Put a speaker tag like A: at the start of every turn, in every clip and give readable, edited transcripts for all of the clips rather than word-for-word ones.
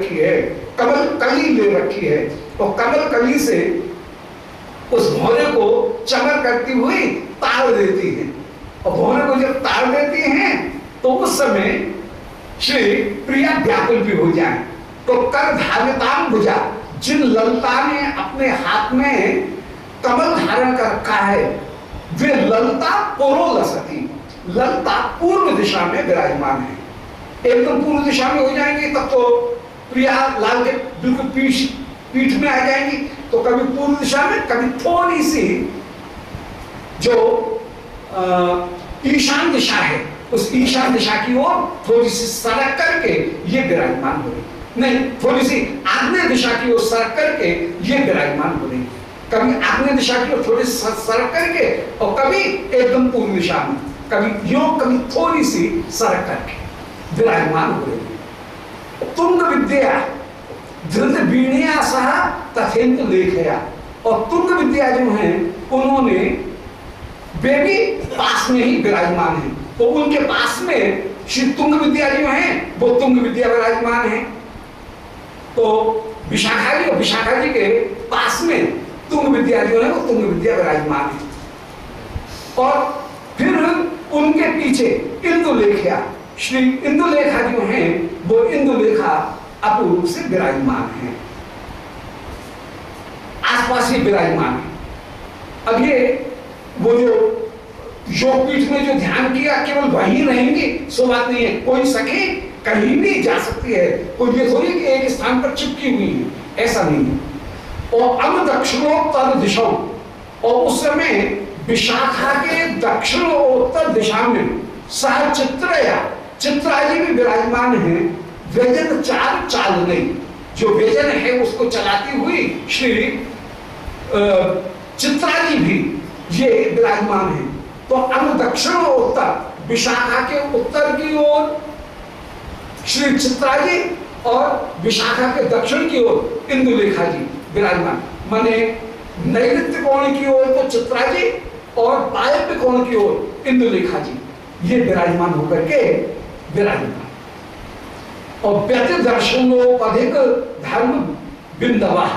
A: रखी है, कमल कली ले रखी है, और कमल कली से उस भौरे को चमक करती हुई ताड़ देती है। और भौरे को जब ताड़ देती हैं तो उस समय श्री प्रिया व्याकुल भी हो जाए। तो कर धारिताम भुजा, जिन ललता ने अपने हाथ में कमल धारण कर रखा है, वे ललता पुरोलसती, ललता पूर्व दिशा में विराजमान है। एकदम पूर्व दिशा में हो जाएंगे तब तो प्रिया लाल के बिल्कुल पीठ में आ जाएंगी। तो कभी पूर्व दिशा में, कभी थोड़ी सी जो ईशान दिशा है उस ईशान दिशा की ओर थोड़ी सी सरक करके ये विराजमान हो रही, नहीं थोड़ी सी आग्नेय दिशा की ओर सरक करके ये विराजमान हो रही। कभी आग्नेय दिशा की ओर थोड़ी सरक करके और कभी एकदम पूर्व दिशा में, कभी यूं कभी थोड़ी सी सरक करके विराजमान हो रही। तुंग विद्या धृत वीणया सह तथेन्द्र लेखया, और तुंग विद्या जो है उन्होंने वे भी पास में ही विराजमान है। तो उनके पास में श्री तुंग विद्या जो है वो तुंग विद्या विराजमान है। तो विशाखा जी और विशाखा जी के पास में तुंग विद्या जो है वो तुंग विद्या विराजमान है। और फिर उनके पीछे इंदुलेखा, श्री इंदुलेखा जो है वो इंदुलेखा अपूर्व से विराजमान है, आसपास ही विराजमान है। अब ये वो जो योगपीठ में जो ध्यान किया केवल वहीं रहेंगे सो बात नहीं है, कोई सके कहीं भी जा सकती है, कोई ये थोड़ी कि एक स्थान पर चिपकी हुई है, ऐसा नहीं है। और अब दक्षिणोत्तर दिशा, और उस समय विशाखा के दक्षिणोत्तर दिशा में सह चित्रया, चित्रा जी भी विराजमान है। व्यजन चार चाल नहीं, जो व्यजन है उसको चलाती हुई श्री चित्रा जी भी ये विराजमान है। तो अनु दक्षिण उत्तर, विशाखा के उत्तर की ओर श्री चित्रा जी और विशाखा के दक्षिण की ओर इंदुलेखा जी विराजमान, माने नैऋत्य कोण की ओर तो चित्रा जी और वायव्य कोण की ओर इंदुलेखा जी ये विराजमान होकर के विराजमान। और व्यति दर्शनोपधिक धर्म बिंदवा,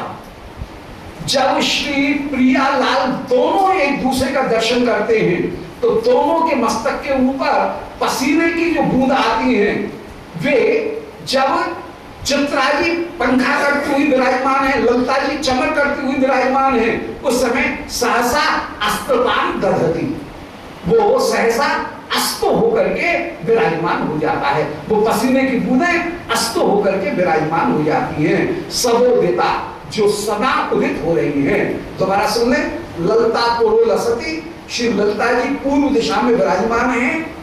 A: जब श्री प्रिया लाल दोनों एक दूसरे का दर्शन करते हैं तो दोनों के मस्तक के ऊपर पसीने की जो बूंद आती है, वे जब चित्रा जी पंखा करती हुई विराजमान है, ललता जी चमक करती हुई विराजमान है, उस समय सहसा अस्त्रपान दधती, वो सहसा अस्त होकर के विराजमान हो जाता है। वो पसीने की बूंदें अस्त होकर के विराजमान हो जाती हैं। सबोदिता जो सदा उदित हो रही हैं। दोबारा सुन ले, ललता पुरोलसती, श्री ललता जी पूर्व दिशा में विराजमान हैं,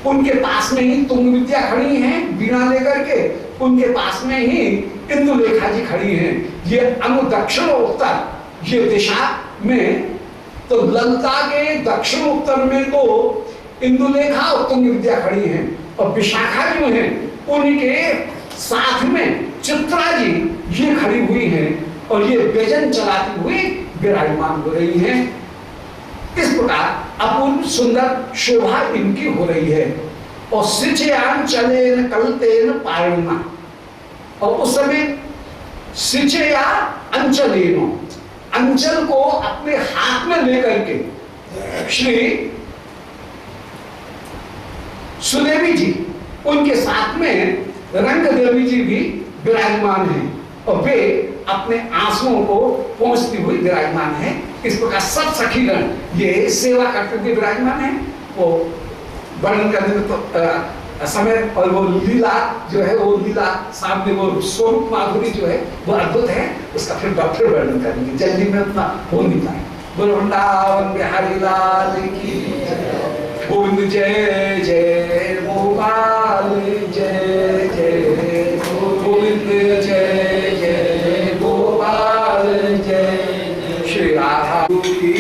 A: उनके पास में ही तुंग विद्या खड़ी है वीणा लेकर के, उनके पास में ही इंदुलेखा जी खड़ी हैं। ये अनुदक्षिण उत्तर ये दिशा में, तो ललता के दक्षिण उत्तर में तो इंदुलेखा और तुंग विद्या खड़ी हैं, और विशाखा जो है उनके साथ में चित्रा जी ये खड़ी हुई हैं और ये व्यजन चलाती हुई विराजमान हो रही हैं। इस प्रकार अपूर्व सुंदर शोभा इनकी हो रही है। और सिचयान चलेन कलतेन पारणा, और उस समय सिचया अंचलेनो, अंचल को अपने हाथ में लेकर के श्री सुदेवी जी उनके साथ में रंग देवी जी भी विराजमान हैं, और वे अपने आंसुओं को पहुंचती हुई विराजमान है। इस प्रकार सब सखीगण ये सेवा करते हुए विराजमान है। वो वर्णन करने में तो समय, और वो लीला जो है वो लीला सामने वो स्वरूप माधुरी जो है वो अद्भुत है, उसका फिर डॉक्टर वर्णन करेंगे, जल्दी में उतना हो नहीं पाए। बोलो वृंदावन बिहारी लाल की गोविंद जय जय गोपाल जय जय गोविंद जय जय गोपाल जय श्री राधा की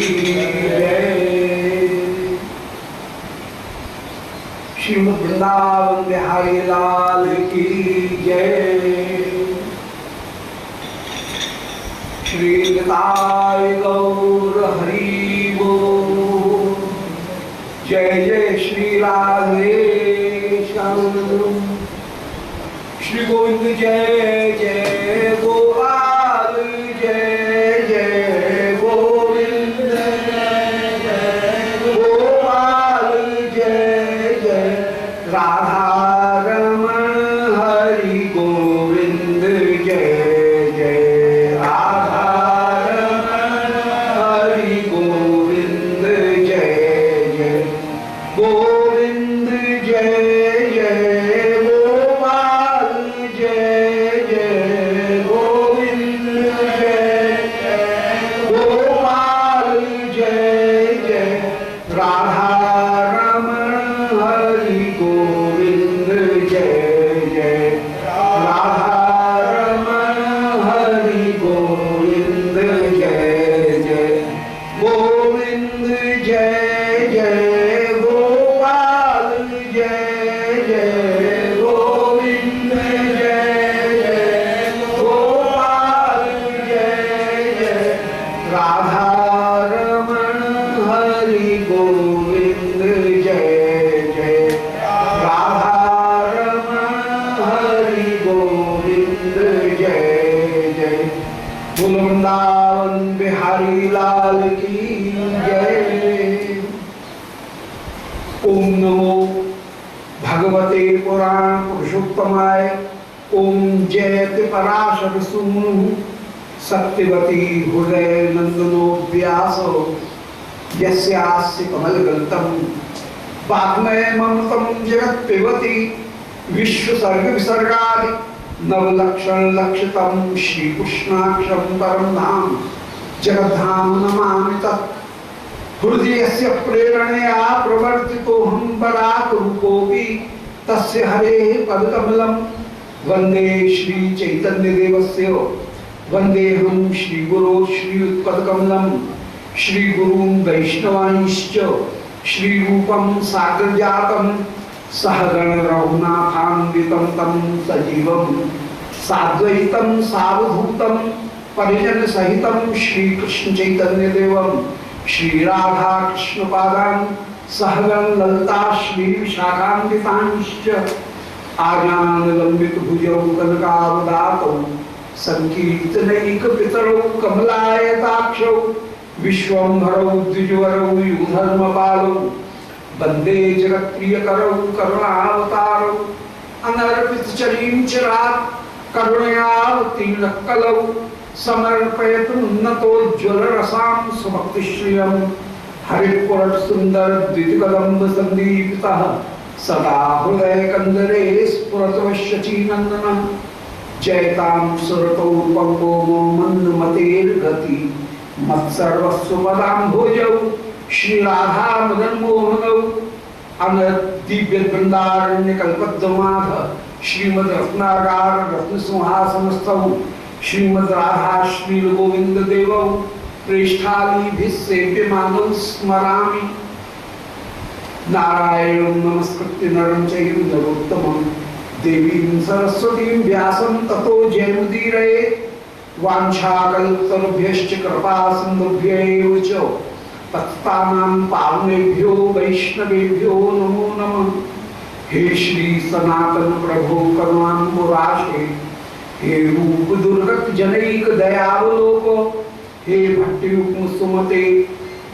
A: श्री वृंदावन बिहारी लाल की जय। श्री निताय गौर हरि बोल। जय जय श्री राधे श्याम। श्री गोविंद जय जय पुरुषोत्तमाय। ओम जयति पराशर सूनु सत्यवती हृदय नंदनो व्यासो यस्यास्य कमलगल्तम वाग्मय ममतम जगत पिबती विश्वसर्ग विसर्गादि नवलक्षण लक्षितम श्रीकृष्णाक्षरं परम धाम जगद्धाम नमामि तत्। हृदयस्य प्रेरणया प्रवर्तितोऽहं पराकरूपोऽपि तस्य हरेः पदकमलं वन्दे श्री चैतन्यदेवस्य वन्देऽहं श्रीगुरो श्रीयुत्पदकमलं श्रीगुरुं वैष्णवांश्च श्रीरूपं साग्रजातं सहगण रघुनाथान्वितं तं सजीवं साद्वैतं सावधूतं परिजन सहितं श्रीकृष्ण चैतन्य देवं श्रीराधा कृष्ण पादान् सहगण ललिता श्री विशाखान्वितांश्च आज्ञानलंबित भुजौ कनकावदातौ संकीर्तनैक पितरौ कमलायताक्षौ विश्वंभरौ द्विजवरौ युधर्मपालौ वंदे जगत्प्रियकरौ करुणावतारौ अनर्पितचरीं चिरात् करुणयावतीर्णकलौ समर्पयत उन्नतोज्ज्वलरसां स्वभक्तिश्रियं हरिपुरसुन्दर द्वितकदम्ब सन्दीपितः सदा हृदय कंदरे स्फुरतवश्यचीनन्दनः जयतां सुरतौ पंगो मन्मतेर्गति मत्सर्वस्व पदाम्भोजौ श्रीराधा मदन मोहनौ अनदिव्य वृंदारण्य कल्पद्रुमाध श्रीमद रत्नागार रत्न सिंहासनस्थौ श्रीमद राधा श्री गोविंद देवौ प्रेष्ठालीभिस्सेव्यमानौ स्मरामि। नारायणं नमस्कृत्य नरं चैव नरोत्तमं देवीं सरस्वतीं व्यासं ततो जयमुदीरयेत्। वाञ्छाकल्पतरुभ्यश्च कृपा सिन्धुभ्यैव च पतितानां पावनेभ्यो वैष्णवेभ्यो नमो नमः। हे श्री सनातन प्रभो करुणाम्बुराशे हे रूप दुर्गत जनैक दयावलोको हे भट्टयुग्म सुमते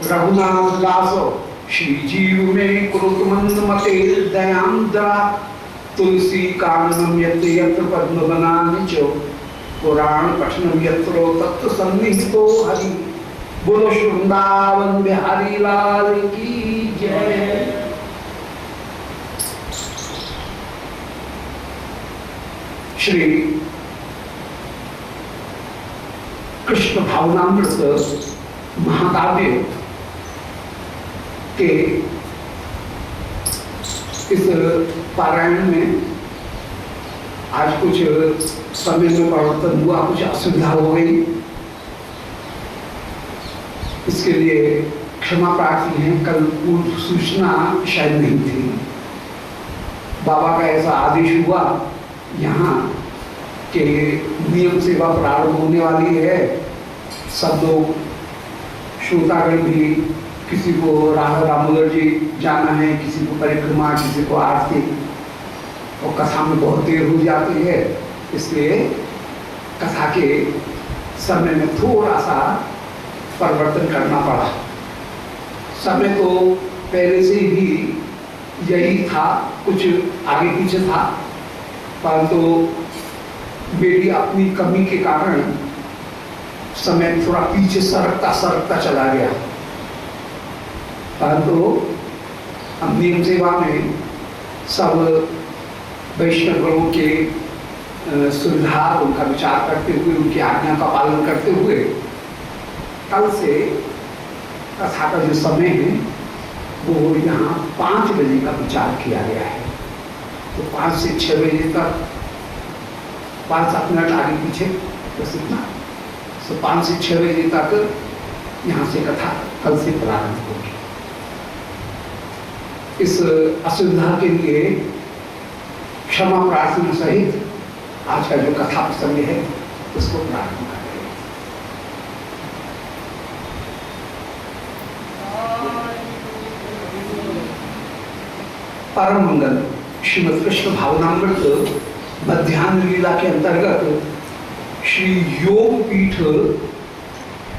A: रघुनाथ दास श्री जीव में कुरुत मंद मते दयां दरा। तुलसी काननम यत्र यत्र पद्म बनानि च पुराण पठनम यत्र तत्व सन्निहितो हरि। बोलो वृंदावन बिहारी लाल की जय। श्री कृष्ण भावनामृत महाकाव्य के इस पारायण में आज कुछ समय में परिवर्तन हुआ, कुछ असुविधा हो गई, इसके लिए क्षमा प्रार्थी हैं। कल पूर्व सूचना शायद नहीं थी, बाबा का ऐसा आदेश हुआ यहाँ के नियम सेवा प्रारंभ होने वाली है। सब लोग श्रोतागण भी, किसी को राधा दामोदर जी जाना है, किसी को परिक्रमा, किसी को आरती, और कथा में बहुत देर हो जाती है, इसलिए कथा के समय में थोड़ा सा परिवर्तन करना पड़ा। समय तो पहले से ही यही था, कुछ आगे पीछे था, परंतु मेरी अपनी कमी के कारण समय थोड़ा पीछे सरकता चला गया। परंतु हम नियम सेवा में सब वैष्णवों के सुविधा, उनका विचार करते हुए, उनकी आज्ञा का पालन करते हुए कल से कथा का जो समय है वो यहाँ 5 बजे का विचार किया गया है। तो 5 से 6 बजे तक 5-7 मिनट आगे पीछे बस इतना। तो 5 से 6 बजे तक यहाँ से कथा कल से प्रारंभ होगी। इस असुविधा के लिए क्षमा प्रार्थना सहित आज का जो कथा प्रसंग है उसको प्रारंभ करें। परम मंगल श्रीमद कृष्ण भावनामृत मध्यान्ह लीला के अंतर्गत श्री योग पीठ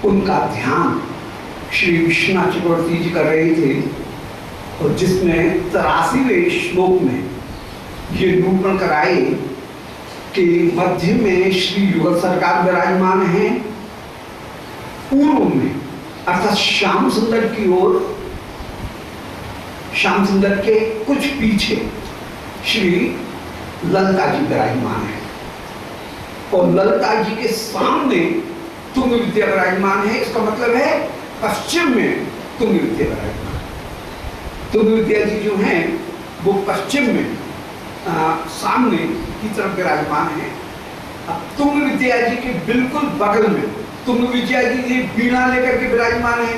A: उनका ध्यान श्री विश्वनाथ चक्रवर्ती जी कर रहे थे, और जिसमें 83वें श्लोक में ये निरूपण कराए कि मध्य में श्री युगल सरकार विराजमान है, पूर्व में अर्थात श्याम सुंदर की ओर, श्याम सुंदर के कुछ पीछे श्री ललिता जी विराजमान है, और ललिता जी के सामने तुंग विद्या विराजमान है। इसका मतलब है पश्चिम में तुंग विद्या विराजमान है। तुंग विद्या जी जो हैं वो पश्चिम में सामने की तरफ विराजमान है। अब तुंग विद्या जी के बिल्कुल बगल में तुंग विद्या जी वीणा लेकर के विराजमान है,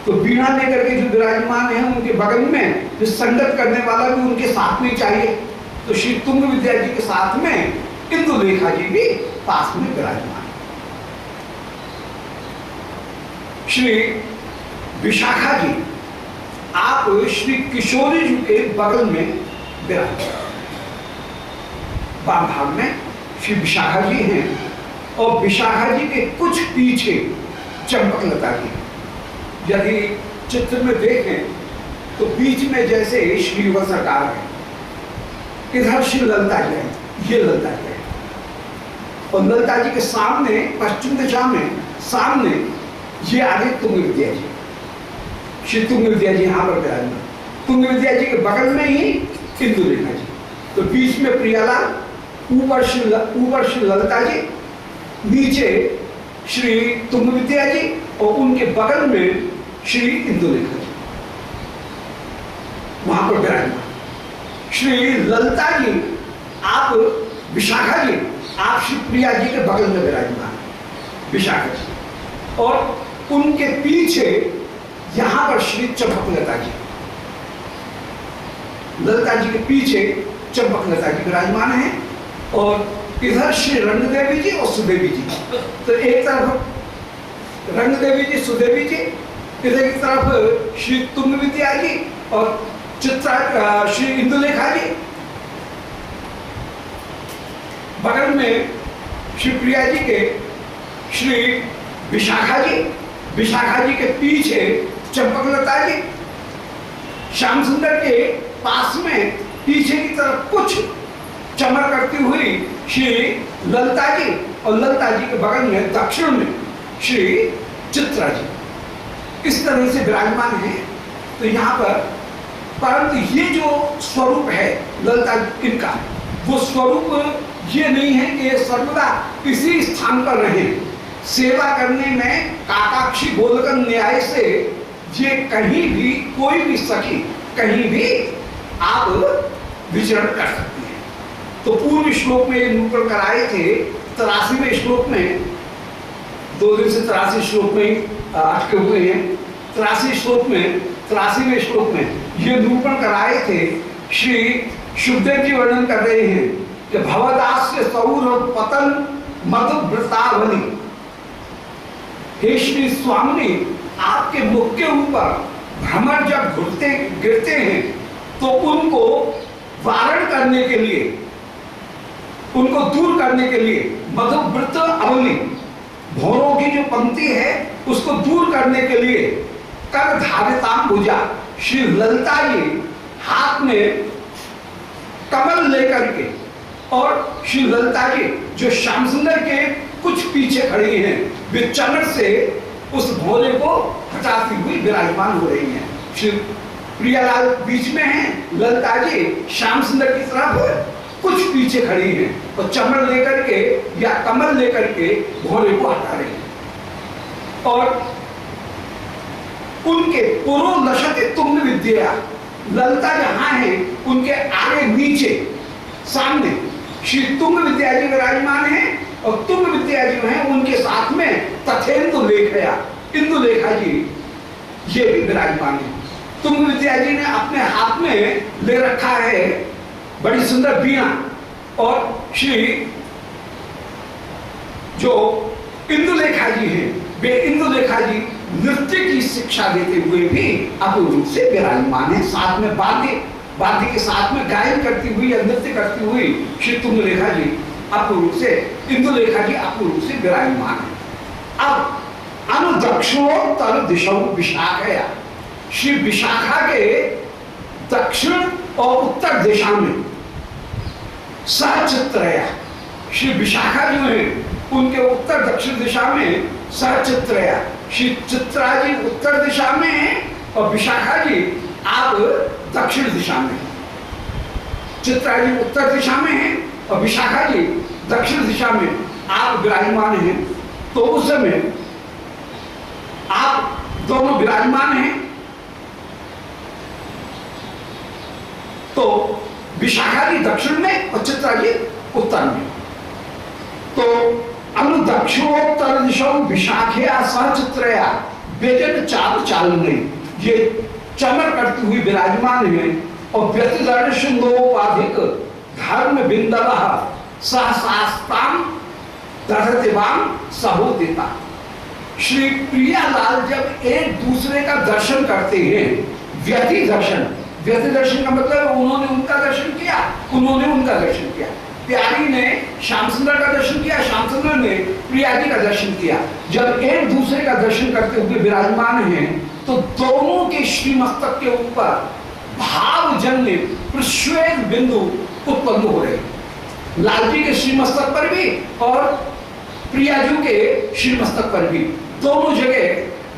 A: तो वीणा लेकर के जो विराजमान है उनके बगल में जो संगत करने वाला भी उनके साथ में चाहिए, तो श्री तुंग विद्या जी के साथ में इंदुलेखा जी भी पास में विराजमान है। श्री विशाखा जी आप श्री किशोरी जी के बगल में विराजमान, वाम भाग में श्री विशाखा जी हैं, और विशाखा जी के कुछ पीछे चंपकलता जी। यदि चित्र में देखें तो बीच में जैसे श्री युगल सरकार है, इधर श्री ललिता जी है, ये ललिता जी है, और ललिता जी के सामने पश्चिम दिशा में सामने ये आगे तुंग विद्या जी, श्री तुंग विद्या जी यहाँ पर विराजमान। तुंग विद्या जी के बगल में ही इंदुलेखा जी, तो बीच में प्रियालाल, ऊपर श्री ललिता जी, नीचे श्री तुंग विद्या जी, और उनके बगल में श्री इंदुलेखा जी वहां पर विराजमान। श्री ललिता जी आप, विशाखा जी आप श्री प्रिया जी के बगल में विराजमान, विशाखा जी, और उनके पीछे यहां पर श्री चंपकलता जी, ललिता जी के पीछे चंपकलता जी विराजमान है, और इधर श्री रंगदेवी जी और सुदेवी जी। तो एक तरफ रंगदेवी जी, सुदेवी जी, इधर की तरफ श्री तुंग विद्या जी और चित्रा श्री इंदुलेखा जी, बगल में श्री प्रिया जी के श्री विशाखा जी, विशाखा जी के पीछे चंपकलता जी, श्याम सुंदर के पास में पीछे की तरफ कुछ चमक करती हुई श्री ललिता जी, और ललिता जी के बगल में दक्षिण में श्री चित्रा जी इस तरह से विराजमान है। तो यहाँ पर परंतु ये जो स्वरूप है ललिता इनका, वो स्वरूप ये नहीं है कि सर्वदा इसी स्थान पर रहे। सेवा करने में काकाक्षी गोलकन न्याय से ये कहीं भी, कोई भी सखी कहीं भी आप विचरण कर सकती है। तो पूर्व श्लोक में निरूपण कराए थे, 83वें श्लोक में, 2 दिन से 83 श्लोक में अटके हुए हैं। 83 श्लोक में, 83वें श्लोक में ये निरूपण कराए थे। श्री शुभदेव जी वर्णन कर रहे हैं कि भवदास से सौर पतन मधुव्रतावली, हे श्री स्वामी आपके मुख के ऊपर भ्रमर जब घुरते गिरते हैं तो उनको वारण करने के लिए, उनको दूर करने के लिए मधुव्रत अवली, भौरों की जो पंक्ति है उसको दूर करने के लिए कर धारिताम भुजा, श्री ललिता जी हाथ में कमल लेकर के, और श्री ललिता जी जो श्याम सुंदर के कुछ पीछे खड़ी हैं, वे चमड़ से उस भोले को हटाती हुई विराजमान हो रही हैं। श्री प्रियालाल बीच में हैं, ललिता जी श्याम सुंदर की तरफ कुछ पीछे खड़ी हैं, और चमड़ लेकर के या कमल लेकर के भोले को हटा रही हैं। और उनके पुरो लशते तुंग विद्या, ललिता जहां है उनके आगे नीचे सामने श्री तुंग विद्या जी विराजमान है, और तुंग विद्या जी हैं उनके साथ में तथेन्दु लेखया, इंदुलेखा जी ये भी विराजमान है। तुंग विद्या जी ने अपने हाथ में ले रखा है बड़ी सुंदर वीणा, और श्री जो इंदुलेखा जी हैं वे इंदुलेखा जी नृत्य की शिक्षा देते हुए भी अपूर्ण रूप से विराजमान है। साथ में वाद्य के साथ में गायन करती हुई या नृत्य करती हुई श्री तुंगलेखा जी अपूर्ण रूप से, इंदुलेखा जी अपूर्ण रूप से विराजमान है। अब अनुदक्षिणोत्तर दिशा विशाखा, श्री विशाखा के दक्षिण और उत्तर दिशा में सहचित्रया, श्री विशाखा जो है उनके उत्तर दक्षिण दिशा में सहचित्रया, श्री चित्रा जी उत्तर दिशा में और विशाखा जी आप दक्षिण दिशा में। चित्रा जी उत्तर दिशा में है और विशाखा जी दक्षिण दिशा में आप विराजमान हैं। तो उस समय आप दोनों विराजमान हैं। तो विशाखा जी दक्षिण में और चित्रा जी उत्तर में। तो अनुदक्षिणोत्तर दिशा विशाखया सहचित्रया व्यजन चाल चाल में ये चमक करती हुई विराजमान है। और व्यतिदर्शनोपाधिक धर्म बिंदव सहसास्ताम दर्शतिवाम सहोदिता। श्री प्रियालाल जब एक दूसरे का दर्शन करते हैं, व्यति दर्शन, व्यति दर्शन का मतलब उन्होंने उनका दर्शन किया, उन्होंने उनका दर्शन किया। प्यारी ने श्याम सुंदर का दर्शन किया, श्याम सुंदर ने प्रिया जी का दर्शन किया। जब एक दूसरे का दर्शन करते हुए विराजमान हैं तो दोनों के श्रीमस्तक के ऊपर भावजन्य प्रश्वेत बिंदु उत्पन्न हो रहे। लाल जी के श्रीमस्तक पर भी और प्रिया जी के श्रीमस्तक पर भी दोनों जगह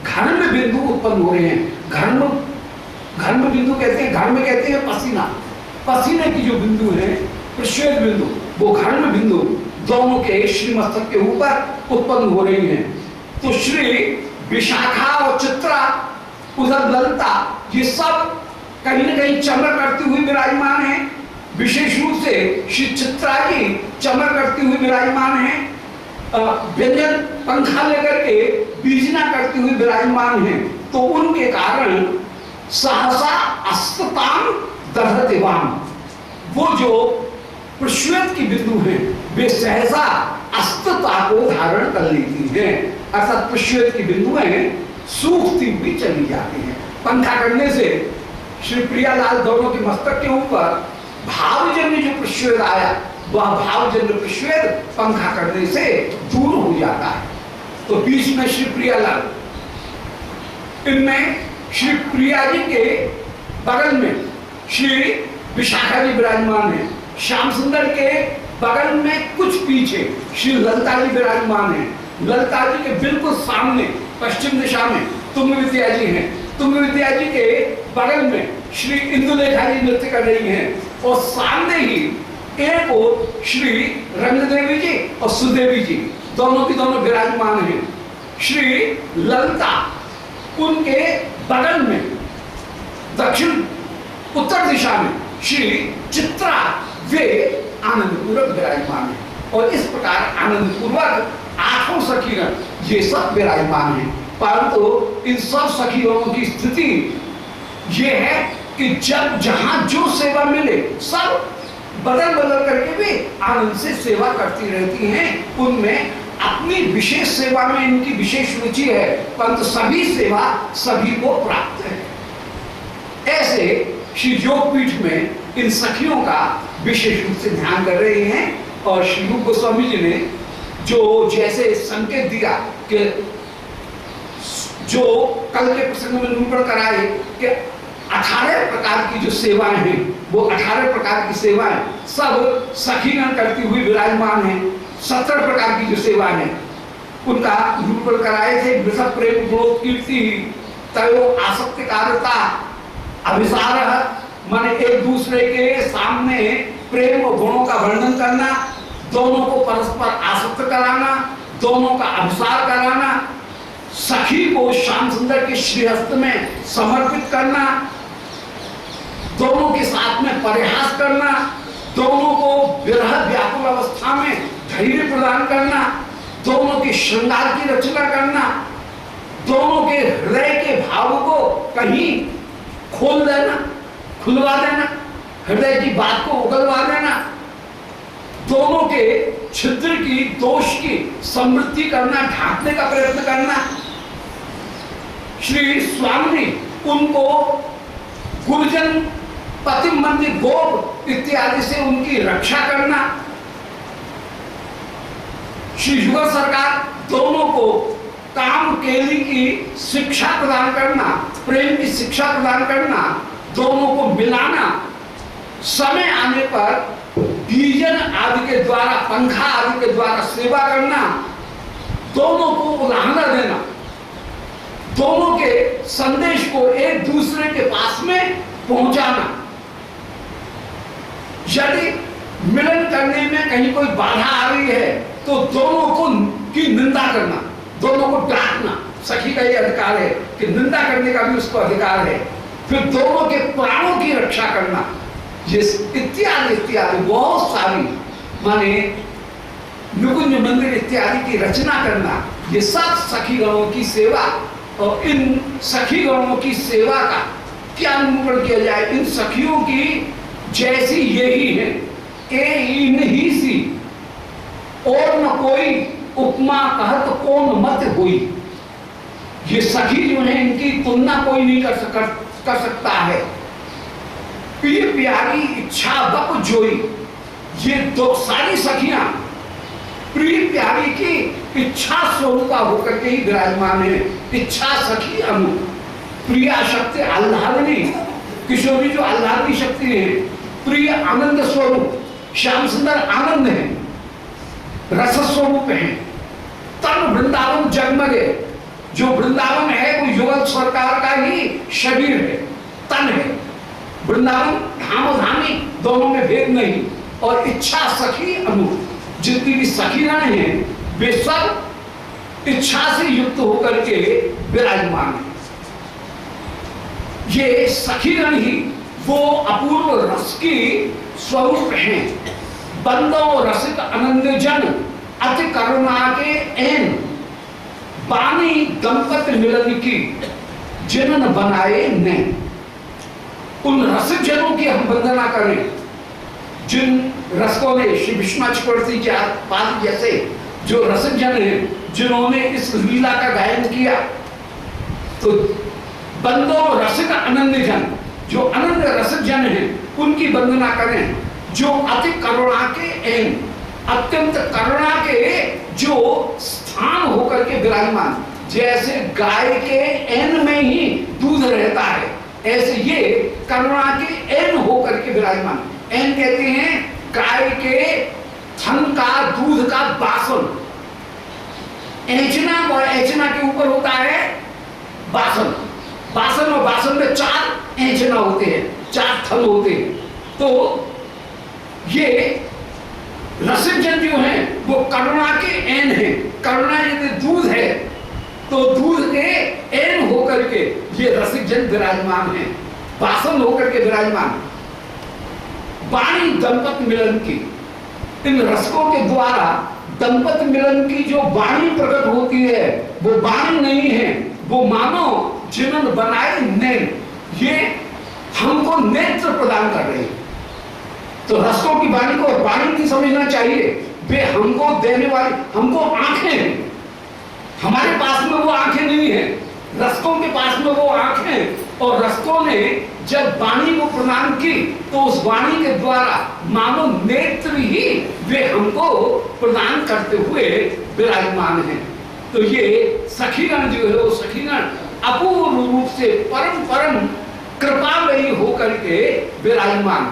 A: घर्म बिंदु उत्पन्न हो रहे हैं। घर्म बिंदु कहते हैं, घर्म कहते हैं पसीना, पसीने की जो बिंदु है प्रश्वेत बिंदु, वो घर्म बिंदु दोनों के श्रीमस्तक के ऊपर उत्पन्न हो रही हैं। तो श्री विशाखा और चित्रा, उधर ललिता, ये सब कहीं न कहीं चमक करती हुई विराजमान है। विशेष रूप से श्री चित्रा जी चमक करती हुई विराजमान है। व्यंजन पंखा लेकर के बीजना करती हुई विराजमान है। तो उनके कारण सहसा अस्तताम दर्शतिवाम, वो जो प्रश्वेत की बिंदु है वे सहसा अस्तता को धारण कर लेती हैं। अर्थात प्रश्वेत की बिंदुएं सूखती हुई चली जाती हैं। पंखा करने से श्री प्रियालाल दोनों के मस्तक के ऊपर भावजन्य जो प्रश्वेत आया, वह भावजन्य प्रश्वेत पंखा करने से दूर हो जाता है। तो बीच में श्री प्रियालाल, इनमें श्री प्रिया जी के बगल में श्री विशाखा जी विराजमान है। श्याम सुंदर के बगल में कुछ पीछे श्री ललिता जी विराजमान है। ललिता जी के बिल्कुल सामने पश्चिम दिशा में तुंग विद्या जी हैं। तुंग विद्या जी के बगल में श्री इंदुलेखा जी नृत्य कर रही हैं और सामने ही एक और श्री रंगदेवी जी और सुदेवी जी दोनों की दोनों विराजमान हैं। श्री ललिता उनके बगल में दक्षिण उत्तर दिशा में श्री चित्रा वे आनंद पूर्वक विराजमान है। और इस प्रकार आनंद पूर्वक आठों सखीगण ये सब विराजमान है। परंतु इन सब सखीगणों की स्थिति ये है कि जब जहां जो सेवा मिले सब बदल बदल करके भी आनंद से सेवा करती रहती हैं। उनमें अपनी विशेष सेवा में इनकी विशेष रुचि है, परंतु सभी सेवा सभी को प्राप्त है। ऐसे श्री योगपीठ में इन सखियों का विशेष रूप से ध्यान कर रहे हैं। और श्री रूप गोस्वामी जी ने जो जैसे संकेत दिया कि जो कल के प्रसंग में निरूपण कराए कि 18 प्रकार की जो सेवाएं हैं, वो 18 प्रकार की सेवाएं सब सखीगण करती हुई विराजमान हैं। 17 प्रकार की जो सेवाएं हैं उनका निरूपण कराए थे। वृषभ प्रेम गुणोत्कीर्ति तयो आसक्तिकारता अभिसार, माने एक दूसरे के सामने प्रेम और गुणों का वर्णन करना, दोनों को परस्पर आसक्त कराना, दोनों का अभिसार कराना, सखी को श्याम सुंदर के श्रीहस्त में समर्पित करना, दोनों के साथ में परिहास करना, दोनों को विरह व्याकुल अवस्था में धैर्य प्रदान करना, दोनों के श्रृंगार की रचना करना, दोनों के हृदय के भाव को कहीं खोल देना, खुलवा देना, हृदय की बात को उगलवा देना, दोनों के छिद्र की दोष की समृद्धि करना, ढांकने का प्रयत्न करना। श्री स्वामी उनको गुरुजन पति मंदिर गोप इत्यादि से उनकी रक्षा करना। श्री युगल सरकार दोनों को काम केली की शिक्षा प्रदान करना, प्रेम की शिक्षा प्रदान करना, दोनों को मिलाना, समय आने पर गीजन आदि के द्वारा, पंखा आदि के द्वारा सेवा करना, दोनों को उलाहना देना, दोनों के संदेश को एक दूसरे के पास में पहुंचाना। यदि मिलन करने में कहीं कोई बाधा आ रही है तो दोनों को की निंदा करना, दोनों को डांटना। सखी का ये अधिकार है कि निंदा करने का भी उसको अधिकार है। फिर दोनों के प्राणों की रक्षा करना, ये इत्यादि इत्यादि बहुत सारी, माने निकुंज मंदिर इत्यादि की रचना करना, ये सब सखी गणों की सेवा। और इन सखी गणों की सेवा का क्या निरूपण किया जाए? इन सखियों की जैसी यही है, इन्हीं सी और न कोई उपमा कहत कौन मत हुई। ये सखी जो है इनकी तुलना कोई नहीं कर सकता है। प्रिय प्यारी इच्छा बप जोई, ये दो सारी सखियां प्रिय प्यारी की इच्छा स्वरूपा होकर के ही विराजमान है। इच्छा सखी अनु, प्रिया शक्ति आह्लादनी, किशोरी जो आह्लादनी शक्ति है, प्रिय आनंद स्वरूप, श्याम सुंदर आनंद है, रस स्वरूप है। तन वृंदावन जगमगे, जो वृंदावन है वो युगल सरकार का ही शरीर है, तन है। वृंदावन धामोधामी दोनों में भेद नहीं। और इच्छा सखी अनु, जितनी भी सखीगण हैं वे सब इच्छा से युक्त होकर के विराजमान है। ये सखीगण ही वो अपूर्व रस की स्वरूप हैं। बंदो रसिक आनंद जन अति करुणा के एन, बानी दंपति मिलन की जिनन बनाए ने। उन रसिक जनों की हम वंदना करें, जिन रसकों ने श्री विष्णु चक्रवर्ती के पाद जैसे जो रसिक जन हैं, जिन्होंने इस लीला का गायन किया। तो बंदो रसिक आनंद जन, जो आनंद रसिक जन हैं उनकी वंदना करें, जो अति करुणा के एन, अत्यंत करुणा के जो स्थान होकर के विराजमान। जैसे गाय के एन में ही दूध रहता है, ऐसे ये करुणा के एन होकर के विराजमान। एन कहते हैं गाय के थन का दूध का बासन। एचना और एचना के ऊपर होता है बासन, बासन और बासन में 4 एचना होते हैं, 4 थन होते हैं। तो ये रसिक जन जो है वो करुणा के एन है। करुणा यदि दूध है तो दूध के एन होकर के ये रसिक जन विराजमान है, बासन होकर के विराजमान। वाणी दंपत मिलन की, इन रसकों के द्वारा दंपत मिलन की जो वाणी प्रकट होती है वो वाणी नहीं है, वो मानो जिन्होंने बनाए नैन, ये हमको नेत्र प्रदान कर रहे हैं। तो रसकों की वाणी को वाणी नहीं समझना चाहिए, वे हमको देने वाली, हमको आंखें हैं, हमारे पास में वो आंखें नहीं है, रसकों के पास में वो आंखें। और रसकों ने जब वाणी को प्रदान की तो उस वाणी के द्वारा मानो नेत्र ही वे हमको प्रदान करते हुए विराजमान हैं। तो ये सखीगण जो है वो सखीगण अपूर्व रूप से परम परम कृपामयी होकर के विराजमान।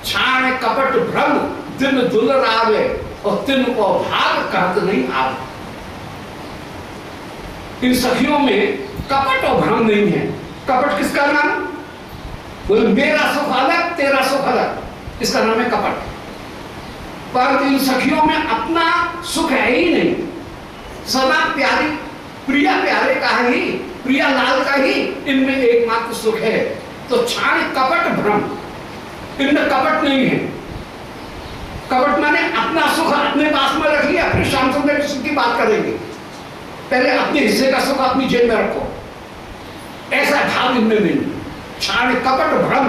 A: छाण कपट भ्रम दिन दुलर आवे और तिन को भाग कहत नहीं आवे। इन सखियों में कपट और भ्रम नहीं है। कपट किसका नाम? बोले मेरा सुख अलग तेरा सुख अलग, इसका नाम है कपट। पर इन सखियों में अपना सुख है ही नहीं, सदा प्यारी प्रिया प्यारे का ही, प्रिया लाल का ही इनमें एकमात्र सुख है। तो छाण कपट भ्रम, इनमें कपट नहीं है। कपट माने अपना सुख अपने पास में रख लिया, फिर श्याम सुंदर के सुख की बात करेंगे। पहले अपने हिस्से का सुख अपनी जेब में रखो, ऐसा भाव इनमें नहीं। छाण कपट भ्रम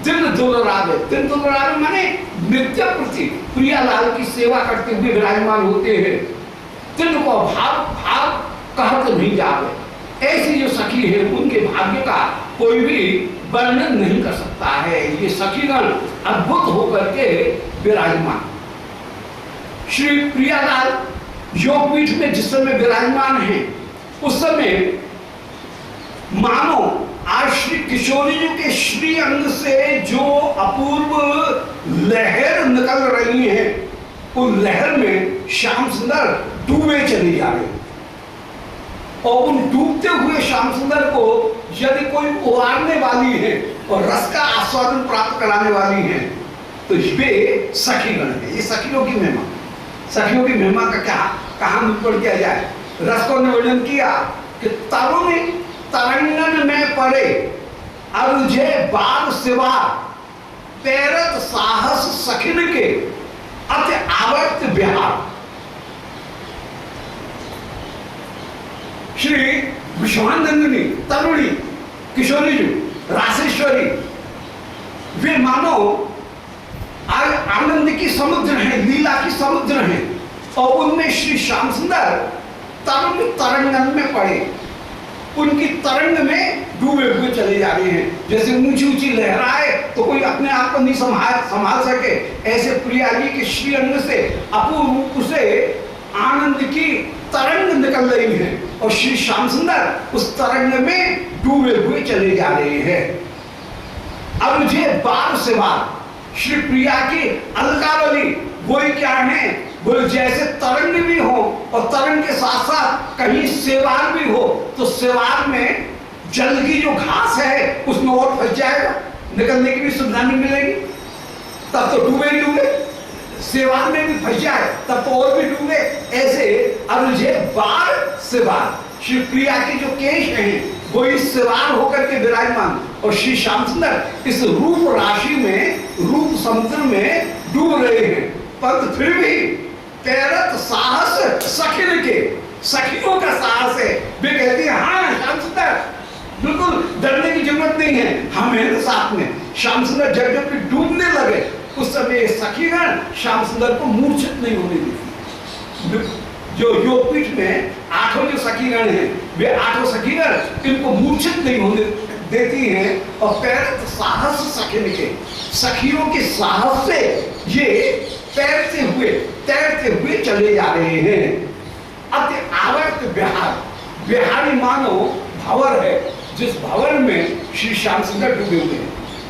A: दिन दुलरावे, दिन दुलरावे माने नित्य प्रति प्रिया लाल की सेवा करते हुए विराजमान होते हैं। दिन को भाव भाव कहत नहीं जावे। ऐसी जो सखी है उनके भाग्य का कोई भी वर्णन नहीं कर सकता है। ये सखीगण अद्भुत होकर के विराजमान। श्री प्रियालाल योगपीठ में जिस समय विराजमान है उस समय मानो आज श्री किशोरी जी के श्री अंग से जो अपूर्व लहर निकल रही है, उन लहर में श्याम सुंदर डूबे चले जा रहे हैं। और उन डूबते हुए श्याम सुंदर को यदि कोई उबारने वाली है और रस का आस्वादन प्राप्त कराने वाली है, तो वे सखीगण है। ये सखियों की महिमा, सखियों की महिमा का क्या कहां निरूपण किया जाए। रस को निवेदन किया कि तरुणी तरंगन में पड़े अरुझे बाल सिवा पैरत साहस सखिन के अति आवर्त बिहार। श्री विश्वानंदिनी तरुणी किशोरी जी रासेश्वरी, वे मानो आज आनंद की समुद्र है, लीला की समुद्र है, और उनमें श्री श्याम सुंदर तरुण तरंगन में पड़े, उनकी तरंग में डूबे हुए चले जा रहे हैं। जैसे ऊंची ऊंची लहराए तो कोई अपने आप को नहीं संभाल सके, ऐसे प्रिया जी के श्री अंग से अपूर्व रूप से आनंद की तरंग निकल रही है, और श्री श्याम सुंदर उस तरंग में डूबे हुए चले जा रहे हैं। अब मुझे बार से बार श्री प्रिया की अलकावली वही क्या है, बोले जैसे तरंग भी हो और तरंग के साथ साथ कहीं सेवार भी हो, तो सेवार में जल की जो घास है उसमें और फंस जाएगा, निकलने की भी सुविधा नहीं मिलेगी, तब तो डूबे ही डूबे। सेवार में भी फंस जाए तब तो और भी डूबे। ऐसे अरुझे बार से बार श्री प्रिया के जो केश हैं वो इस सेवार होकर के विराजमान, और श्री श्याम सुंदर इस रूप राशि में, रूप समुद्र में डूब रहे हैं। पर फिर भी पैरत साहस सखिन के, सखियों का साहस है। वे कहती है हाँ श्याम सुंदर, बिल्कुल डरने की जरूरत नहीं है, हम हैं साथ में। श्याम सुंदर जब जब डूबने लगे उस समय सखीगण श्याम सुंदर को मूर्छित नहीं होने देती। जो योगपीठ में आठों जो सखीगण हैं, वे आठों सखीगण इनको मूर्छित नहीं होने देती हैं, और पैरत साहस सखिन के, सखियों के साहस से ये तैरते हुए चले जा रहे हैं। अति आवर्त बिहार, बिहारी मानो भंवर है, जिस भंवर में श्री श्याम सुंदर डूबे हुए हैं।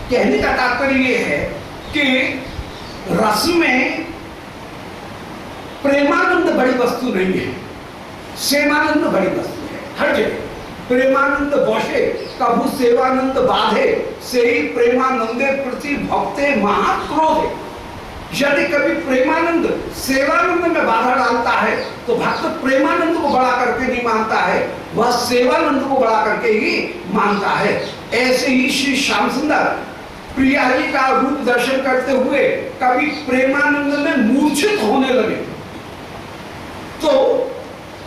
A: कहने का तात्पर्य ये है कि रस में प्रेमानंद बड़ी वस्तु नहीं है, सेवानंद बड़ी वस्तु है। हर जगह प्रेमानंद बौशे कभु सेवानंद बाधे, से ही प्रेमानंदे प्रति भक्ते महाक्रोधे। यदि कभी प्रेमानंद सेवानंद में बाधा डालता है तो भक्त प्रेमानंद को बड़ा करके नहीं मानता है, वह सेवानंद को बड़ा करके ही मानता है। ऐसे ही श्री श्याम सुंदर प्रिया जी का रूप दर्शन करते हुए कभी प्रेमानंद में मूर्छित होने लगे तो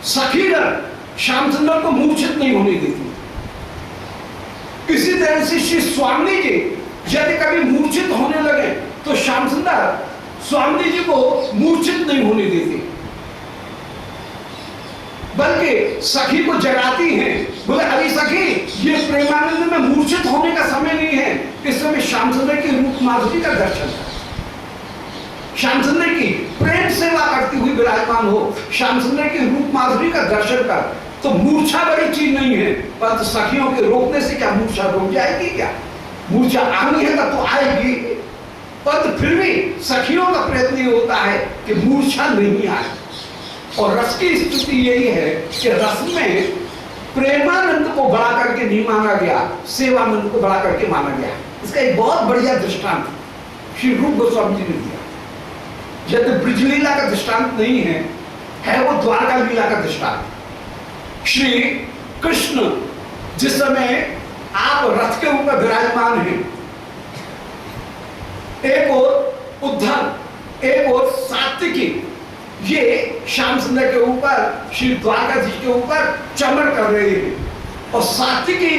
A: सखीगण श्याम सुंदर को मूर्छित नहीं होने देती। इसी तरह से श्री स्वामी जी यदि कभी मूर्छित होने लगे तो श्याम सुंदर स्वामी जी को मूर्छित नहीं होने देती, बल्कि सखी को जगाती हैं। बोले अरे सखी, ये प्रेमानंद में मूर्छित होने का समय नहीं है, इस समय श्याम सुंदर की रूप माधुरी का दर्शन कर, श्याम सुंदर की प्रेम सेवा करती हुई विराजमान हो, श्याम सुंदर की रूप माधुरी का दर्शन कर। तो मूर्छा बड़ी चीज नहीं है, परंतु सखियों के रोकने से क्या मूर्छा रुक जाएगी? क्या मूर्छा आनी है तो आएगी, पर फिर भी सखियों का प्रयत्न ये होता है कि मूर्छा नहीं आए। और रस की स्थिति यही है कि रस में प्रेमानंद को बढ़ा करके नहीं माना गया, सेवानंद को बढ़ा करके माना गया। इसका एक बहुत बढ़िया दृष्टांत श्री रूप गोस्वामी जी ने दिया। यदि ब्रजलीला का दृष्टांत नहीं है वो द्वारका लीला का दृष्टांत। श्री कृष्ण जिस समय आप रथ के ऊपर विराजमान हैं, एक और उद्धव एक और सात्विकी, ये श्याम सुंदर के ऊपर श्री द्वारकाधीश के ऊपर चमन कर रहे हैं, और सात्विकी